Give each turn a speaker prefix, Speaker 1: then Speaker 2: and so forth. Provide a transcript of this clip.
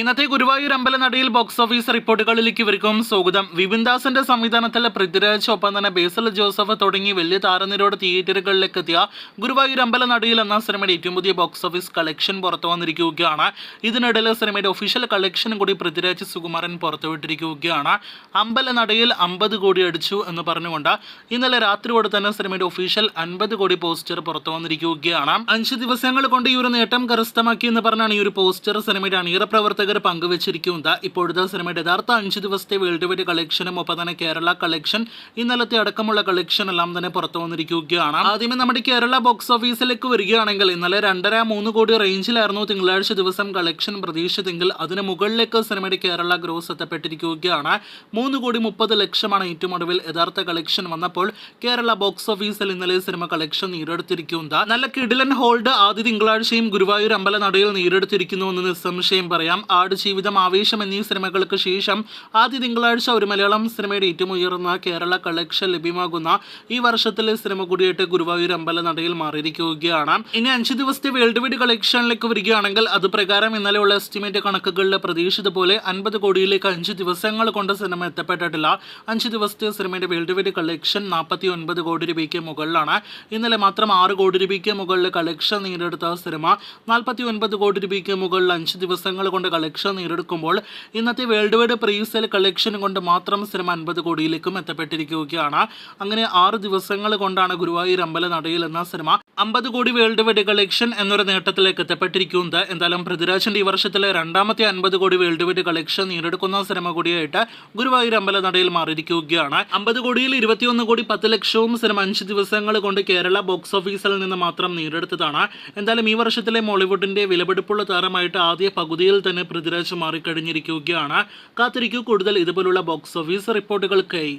Speaker 1: ഇന്നത്തെ Guruvayur അമ്പലനടയിൽ box office റിപ്പോർട്ടുകളിലേക്ക് ഇവർക്കും സ്വാഗതം. വിപിൻ ദാസിന്റെ സംവിധാനത്തിൽ പൃഥ്വിരാജ് ഒപ്പം തന്നെ ബേസിൽ ജോസഫ് തുടങ്ങി വലിയ താരനിരയോട് തിയേറ്ററുകളിലേക്ക് എത്തിയ ഗുരുവായൂർ അമ്പലനടയിൽ എന്ന സിനിമയുടെ ഏറ്റവും പുതിയ ബോക്സ് ഓഫീസ് കളക്ഷൻ പുറത്തു വന്നിരിക്കുകയാണ്. ഇതിനിടയിൽ സിനിമയുടെ ഒഫീഷ്യൽ കളക്ഷൻ കൂടി പൃഥ്വിരാജ് സുകുമാരൻ പുറത്തുവിട്ടിരിക്കുകയാണ്. അമ്പലനടയിൽ 50 കോടി അടിച്ചു എന്ന് പറഞ്ഞുകൊണ്ട് ഇന്നലെ രാത്രിയോടെ തന്നെ സിനിമയുടെ ഒഫീഷ്യൽ 50 കോടി പോസ്റ്റർ പുറത്തു വന്നിരിക്കുകയാണ്. 5 ദിവസങ്ങൾ കൊണ്ട് ഈ ഒരു നേട്ടം കരസ്ഥമാക്കി എന്ന് പറഞ്ഞാണ് ഈ ഒരു പോസ്റ്റർ സിനിമയുടെ അണിയറ പ്രവർത്തകർ പങ്കുവച്ചിരിക്കുന്നത്. ഇപ്പോഴത്തെ സിനിമയുടെ യഥാർത്ഥ 5 ദിവസത്തെ വേൾഡ് വൈഡ് കളക്ഷനും ഒപ്പം തന്നെ കേരള കളക്ഷൻ, ഇന്നലത്തെ അടക്കമുള്ള കളക്ഷൻ എല്ലാം തന്നെ പുറത്തു വന്നിരിക്കുകയാണ്. ആദ്യമേ നമ്മുടെ കേരള ബോക്സ് ഓഫീസിലേക്ക് വരികയാണെങ്കിൽ ഇന്നലെ 2.5-3 കോടി റേഞ്ചിലായിരുന്നു തിങ്കളാഴ്ച ദിവസം കളക്ഷൻ പ്രതീക്ഷിച്ചതെങ്കിൽ അതിന് മുകളിലേക്ക് സിനിമയുടെ കേരള ഗ്രോസ് എത്തപ്പെട്ടിരിക്കുകയാണ്. 3 കോടി 30 ലക്ഷമാണ് ഏറ്റവും ഒടുവിൽ യഥാർത്ഥ കളക്ഷൻ വന്നപ്പോൾ കേരള ബോക്സ് ഓഫീസിൽ ഇന്നലെ സിനിമ കളക്ഷൻ നേടിയെടുത്തിരിക്കുന്നത്. നല്ല കിടിലൻ ഹോൾഡ് ആദ്യ തിങ്കളാഴ്ചയും ഗുരുവായൂർ അമ്പലനടയിൽ നേടിയെടുത്തിരിക്കുന്നു എന്ന് നിസ്സംശയം പറയാം. ആടുജീവിതം, ആവേശം എന്നീ സിനിമകൾക്ക് ശേഷം ആദ്യ തിങ്കളാഴ്ച ഒരു മലയാളം സിനിമയുടെ ഏറ്റവും ഉയർന്ന കേരള കളക്ഷൻ ലഭ്യമാകുന്ന ഈ വർഷത്തിലെ സിനിമ കൂടിയായിട്ട് ഗുരുവായൂർ അമ്പലനടയിൽ മാറിയിരിക്കുകയാണ്. ഇനി 5 ദിവസത്തെ വേൾഡ് വൈഡ് കളക്ഷനിലേക്ക് വരികയാണെങ്കിൽ അത് പ്രകാരം ഇന്നലെയുള്ള എസ്റ്റിമേറ്റ് കണക്കുകളിൽ പ്രതീക്ഷിച്ചതുപോലെ 50 കോടിയിലേക്ക് 5 ദിവസങ്ങൾ കൊണ്ട് സിനിമ എത്തപ്പെട്ടിട്ടില്ല. 5 ദിവസത്തെ സിനിമയുടെ വേൾഡ് വൈഡ് കളക്ഷൻ 49 കോടി രൂപയ്ക്ക് മുകളിലാണ്. ഇന്നലെ മാത്രം 6 കോടി രൂപയ്ക്ക് മുകളിൽ കളക്ഷൻ നേടിയെടുത്ത സിനിമ 49 കോടി രൂപയ്ക്ക് മുകളിൽ 5 ദിവസങ്ങൾ കൊണ്ട് കളക്ഷൻ നേടിയെടുക്കുമ്പോൾ ഇന്നത്തെ വേൾഡ് വൈഡ് പ്രീസെയിൽ കളക്ഷൻ കൊണ്ട് മാത്രം സിനിമ 50 കോടിയിലേക്കും എത്തപ്പെട്ടിരിക്കുകയാണ്. അങ്ങനെ 6 ദിവസങ്ങൾ കൊണ്ടാണ് ഗുരുവായൂർ അമ്പലനടയിൽ എന്ന cinema 50 crore world wide collection എന്നൊരു നേട്ടത്തിലേക്ക് എത്തപ്പെട്ടിരിക്കുന്നത്. എന്തായാലും പൃഥ്വിരാജിന്റെ ഈ വർഷത്തിലെ രണ്ടാമത്തെ 50 കോടി വേൾഡ് വൈഡ് കളക്ഷൻ നേടിയെടുക്കുന്ന സിനിമ കൂടിയായിട്ട് ഗുരുവായൂർ അമ്പലനടയിൽ മാറിയിരിക്കുകയാണ്. 50 കോടിയിൽ 21 കോടി 10 ലക്ഷവും സിനിമ 5 ദിവസങ്ങൾ കൊണ്ട് കേരള ബോക്സ് ഓഫീസിൽ നിന്ന് മാത്രം നേടിയെടുത്തതാണ്. എന്തായാലും ഈ വർഷത്തിലെ മോളിവുഡിന്റെ വിലപിടിപ്പുള്ള താരമായിട്ട് ആദ്യ പകുതിയിൽ തന്നെ പൃഥ്വിരാജ് മാറിക്കഴിഞ്ഞിരിക്കുകയാണ്. കാത്തിരിക്കൂ കൂടുതൽ ഇതുപോലുള്ള ബോക്സ് ഓഫീസ് റിപ്പോർട്ടുകൾക്കായി.